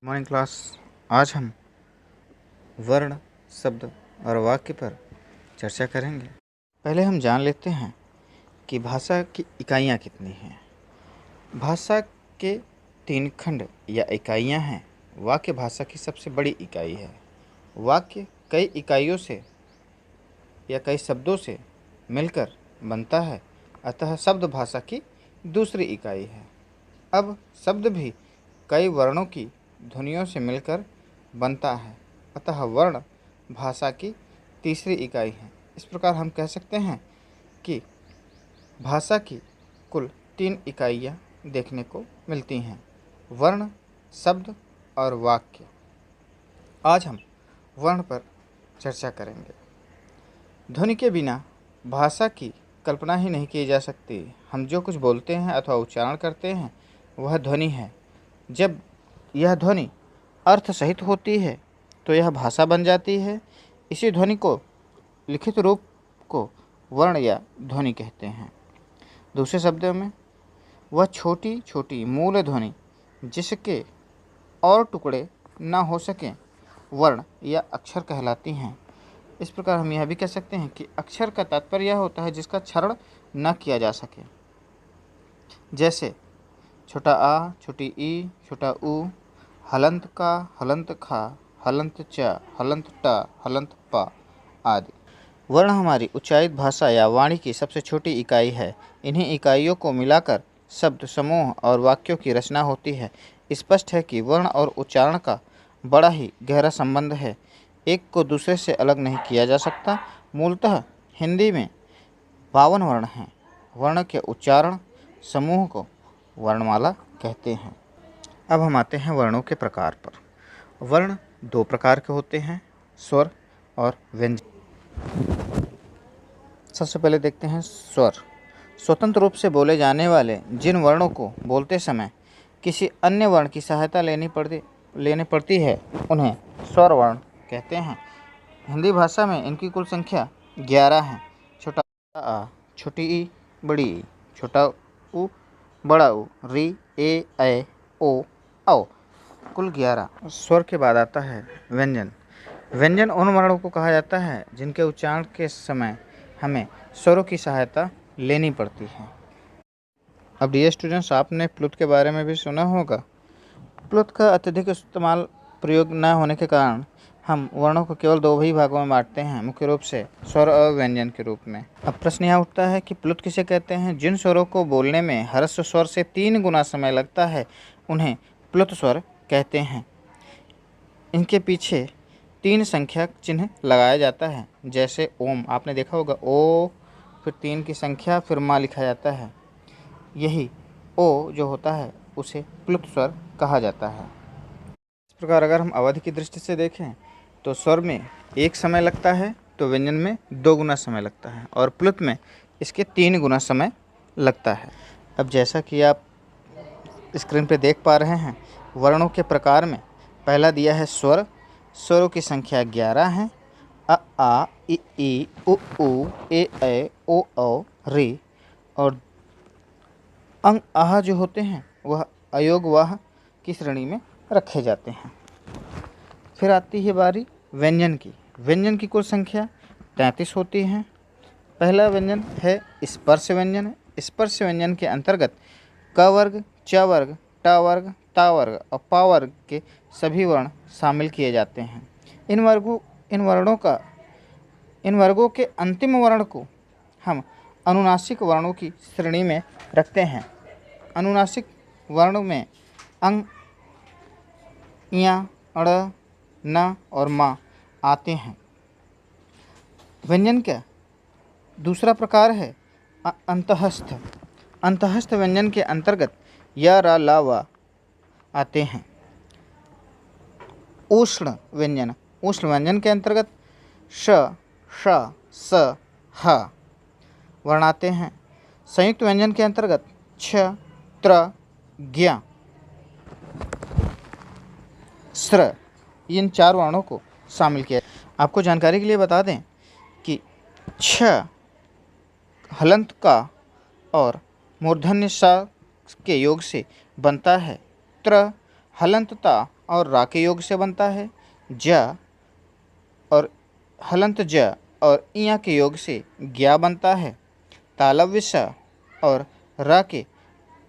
Morning class. आज हम वर्ण, शब्द और वाक्य पर चर्चा करेंगे। पहले हम जान लेते हैं कि भाषा की इकाइयाँ कितनी हैं। भाषा के 3 खंड या इकाइयाँ हैं। वाक्य भाषा की सबसे बड़ी इकाई है। वाक्य कई इकाइयों से या कई शब्दों से मिलकर बनता है, अतः शब्द भाषा की दूसरी इकाई है। अब शब्द भी कई वर्णों की ध्वनियों से मिलकर बनता है, अतः वर्ण भाषा की तीसरी इकाई है। इस प्रकार हम कह सकते हैं कि भाषा की कुल 3 इकाइयाँ देखने को मिलती हैं: वर्ण, शब्द और वाक्य। आज हम वर्ण पर चर्चा करेंगे। ध्वनि के बिना भाषा की कल्पना ही नहीं की जा सकती। हम जो कुछ बोलते हैं अथवा उच्चारण करते हैं वह ध्वनि है। जब यह ध्वनि अर्थ सहित होती है तो यह भाषा बन जाती है। इसी ध्वनि को लिखित रूप को वर्ण या ध्वनि कहते हैं। दूसरे शब्दों में वह छोटी छोटी मूल ध्वनि जिसके और टुकड़े न हो सकें वर्ण या अक्षर कहलाती हैं। इस प्रकार हम यह भी कह सकते हैं कि अक्षर का तात्पर्य यह होता है जिसका क्षरण न किया जा सके, जैसे छोटा आ, छोटी ई, छोटा ऊ, हलंत का, हलंत खा, हलंत च, हलंत ट, हलंत प आदि। वर्ण हमारी उच्चारित भाषा या वाणी की सबसे छोटी इकाई है। इन्हीं इकाइयों को मिलाकर शब्द समूह और वाक्यों की रचना होती है। स्पष्ट है कि वर्ण और उच्चारण का बड़ा ही गहरा संबंध है। एक को दूसरे से अलग नहीं किया जा सकता। मूलतः हिंदी में 52 वर्ण हैं। वर्ण के उच्चारण समूह को वर्णमाला कहते हैं। अब हम आते हैं वर्णों के प्रकार पर। वर्ण 2 प्रकार के होते हैं, स्वर और व्यंजन। सबसे पहले देखते हैं स्वर। स्वतंत्र रूप से बोले जाने वाले जिन वर्णों को बोलते समय किसी अन्य वर्ण की सहायता लेनी पड़ती है उन्हें स्वर वर्ण कहते हैं। हिंदी भाषा में इनकी कुल संख्या 11 है। छोटा आ, छोटी ई, बड़ी ई, छोटा ऊ, बड़ा ऊ, री, ए, ओ, औ, कुल 11। स्वर के बाद आता है व्यंजन। व्यंजन उन वर्णों को कहा जाता है जिनके उच्चारण के समय हमें स्वरों की सहायता लेनी पड़ती है। अब डियर स्टूडेंट्स, आपने प्लुत के बारे में भी सुना होगा। प्लुत का अत्यधिक इस्तेमाल प्रयोग न होने के कारण हम वर्णों को केवल 2 ही भागों में बांटते हैं, मुख्य रूप से स्वर और व्यंजन के रूप में। अब प्रश्न यह उठता है कि प्लुत किसे कहते हैं? जिन स्वरों को बोलने में ह्रस्व स्वर से 3 गुना समय लगता है उन्हें प्लुत स्वर कहते हैं। इनके पीछे 3 संख्या चिन्ह लगाया जाता है, जैसे ओम। आपने देखा होगा, ओ फिर 3 की संख्या फिर माँ लिखा जाता है। यही ओ जो होता है उसे प्लुत स्वर कहा जाता है। इस प्रकार अगर हम अवधि की दृष्टि से देखें तो स्वर में 1 समय लगता है तो व्यंजन में 2 गुना समय लगता है और प्लुत में इसके 3 गुना समय लगता है। अब जैसा कि आप स्क्रीन पे देख पा रहे हैं, वर्णों के प्रकार में पहला दिया है स्वर। स्वरों की संख्या 11 है। अ, आ, ई, उ, ए, ओ, औ, रे। और अंग आह जो होते हैं वह अयोग वाह की श्रेणी में रखे जाते हैं। फिर आती है बारी व्यंजन की। व्यंजन की कुल संख्या 33 होती है। पहला व्यंजन है स्पर्श व्यंजन। स्पर्श व्यंजन के अंतर्गत क वर्ग, च वर्ग, ट वर्ग, ता वर्ग और पा वर्ग के सभी वर्ण शामिल किए जाते हैं। इन वर्गों के अंतिम वर्ण को हम अनुनासिक वर्णों की श्रेणी में रखते हैं। अनुनासिक वर्ण में अंग, इया, अड़, न और मा आते हैं। व्यंजन का दूसरा प्रकार है अंतःस्थ। अंतःस्थ व्यंजन के अंतर्गत य, र, ल, व आते हैं। उष्ण व्यंजन। उष्ण व्यंजन के अंतर्गत श, श, स, ह वर्ण आते हैं। संयुक्त व्यंजन के अंतर्गत छ, त्र, ज्ञ, स्र इन 4 वर्णों को शामिल किया। आपको जानकारी के लिए बता दें कि छ हलंत का और मूर्धन्य स के योग से बनता है। त्र हलंत ता और रा के योग से बनता है। ज और हलंत ज और इया के योग से ज्ञा बनता है। तालव्य स और रा के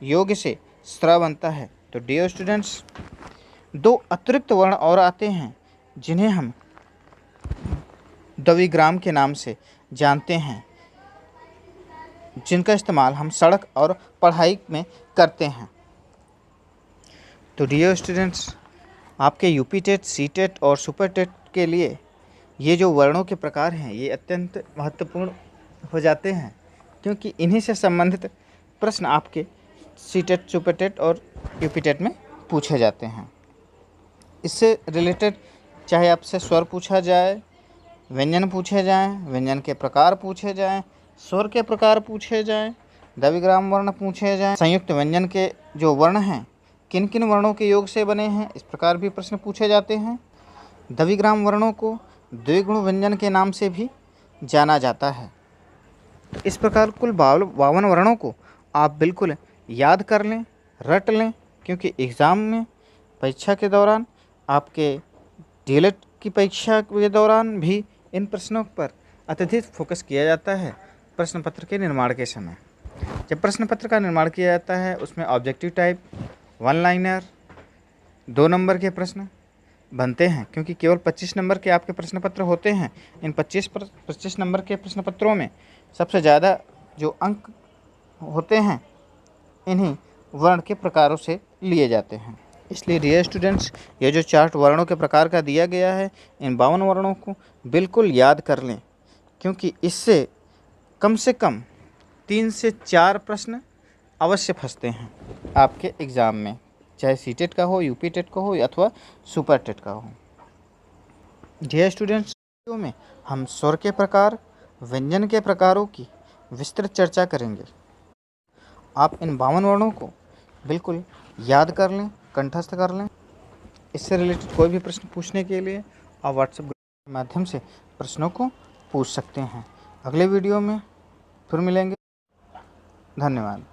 योग से स्र बनता है। तो डियर स्टूडेंट्स, दो अतिरिक्त वर्ण और आते हैं जिन्हें हम द्विग्राम के नाम से जानते हैं, जिनका इस्तेमाल हम सड़क और पढ़ाई में करते हैं। तो डियर स्टूडेंट्स, आपके यूपी टेट, सी टेट और सुपर टेट के लिए ये जो वर्णों के प्रकार हैं ये अत्यंत महत्वपूर्ण हो जाते हैं, क्योंकि इन्हीं से संबंधित प्रश्न आपके सी टेट, सुपर टेट और यूपी टेट में पूछे जाते हैं। इससे रिलेटेड चाहे आपसे स्वर पूछा जाए, व्यंजन पूछे जाएं, व्यंजन के प्रकार पूछे जाएं, स्वर के प्रकार पूछे जाएं, द्विग्राम वर्ण पूछे जाएं, संयुक्त व्यंजन के जो वर्ण हैं किन किन वर्णों के योग से बने हैं, इस प्रकार भी प्रश्न पूछे जाते हैं। द्विग्राम वर्णों को द्विगुण व्यंजन के नाम से भी जाना जाता है। इस प्रकार कुल 52 वर्णों को आप बिल्कुल याद कर लें, रट लें, क्योंकि एग्ज़ाम में परीक्षा के दौरान, आपके डीएलएड की परीक्षा के दौरान भी इन प्रश्नों पर अत्यधिक फोकस किया जाता है। प्रश्न पत्र के निर्माण के समय जब प्रश्न पत्र का निर्माण किया जाता है, उसमें objective type, one liner, 2 number के प्रश्न बनते हैं, क्योंकि केवल 25 नंबर के आपके प्रश्न पत्र होते हैं। इन 25 नंबर के प्रश्न पत्रों में सबसे ज़्यादा जो अंक होते हैं इन्हीं वर्ण के प्रकारों से लिए जाते हैं। इसलिए डियर स्टूडेंट्स, ये जो चार्ट वर्णों के प्रकार का दिया गया है, इन 52 वर्णों को बिल्कुल याद कर लें, क्योंकि इससे कम से कम 3 से 4 प्रश्न अवश्य फंसते हैं आपके एग्ज़ाम में, चाहे सी टेट का हो, यूपी टेट का हो अथवा सुपर टेट का हो। डियर स्टूडेंट्स, वीडियो में हम स्वर के प्रकार, व्यंजन के प्रकारों की विस्तृत चर्चा करेंगे। आप इन 52 वर्णों को बिल्कुल याद कर लें, कंठस्थ कर लें। इससे रिलेटेड कोई भी प्रश्न पूछने के लिए आप व्हाट्सएप के माध्यम से प्रश्नों को पूछ सकते हैं। अगले वीडियो में फिर मिलेंगे। धन्यवाद।